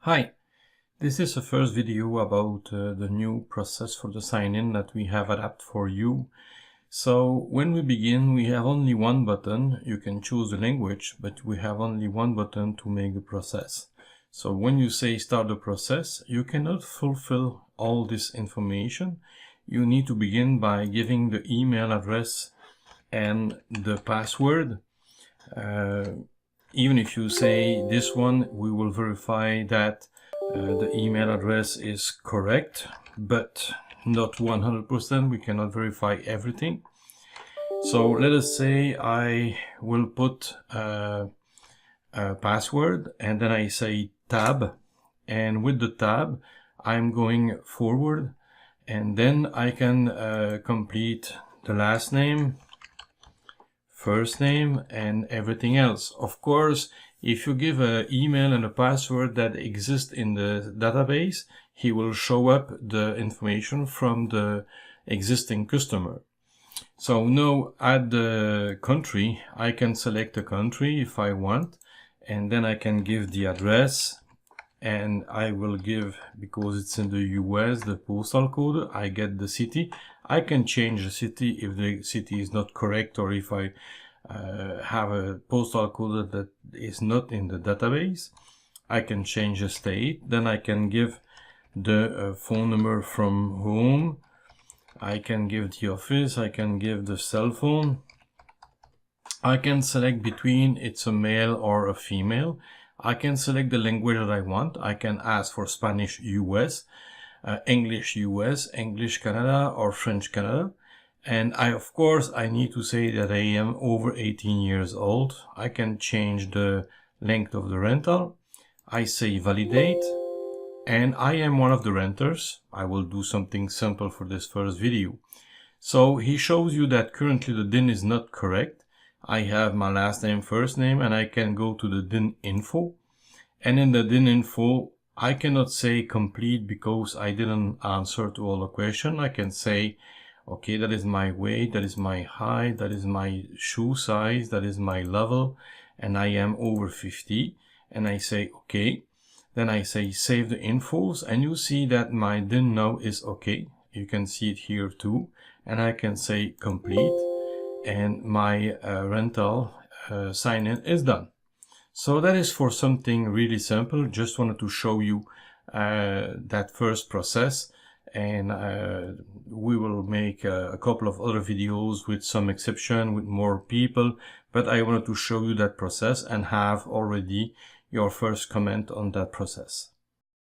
Hi, this is the first video about the new process for the sign-in that we have adapted for you. So when we begin, we have only one button. You can choose the language, but we have only one button to make the process. So when you say start the process, you cannot fulfill all this information. You need to begin by giving the email address and the password. Even if you say this one, we will verify that the email address is correct, but not 100%. We cannot verify everything. So let us say I will put a password and then I say tab, and with the tab I'm going forward, and then I can complete the last name, first name, and everything else. Of course, if you give an email and a password that exists in the database, he will show up the information from the existing customer. So now at the country, I can select a country if I want, and then I can give the address, and I will give, because it's in the US, the postal code. I get the city. I can change the city if the city is not correct, or if I have a postal code that is not in the database. I can change the state. Then I can give the phone number from home. I can give the office. I can give the cell phone. I can select between it's a male or a female. I can select the language that I want. I can ask for Spanish US, English US, English Canada, or French Canada. And of course, I need to say that I am over 18 years old. I can change the length of the rental. I say validate, and I am one of the renters. I will do something simple for this first video. So he shows you that currently the DIN is not correct. I have my last name, first name, and I can go to the DIN info. And in the DIN info, I cannot say complete because I didn't answer to all the questions. I can say, okay, that is my weight, that is my height, that is my shoe size, that is my level, and I am over 50. And I say, okay. Then I say save the infos, and you see that my DIN now is okay. You can see it here too. And I can say complete, and my rental sign-in is done. So that is for something really simple. Just wanted to show you that first process, and we will make a couple of other videos with some exception, with more people, but I wanted to show you that process and have already your first comment on that process.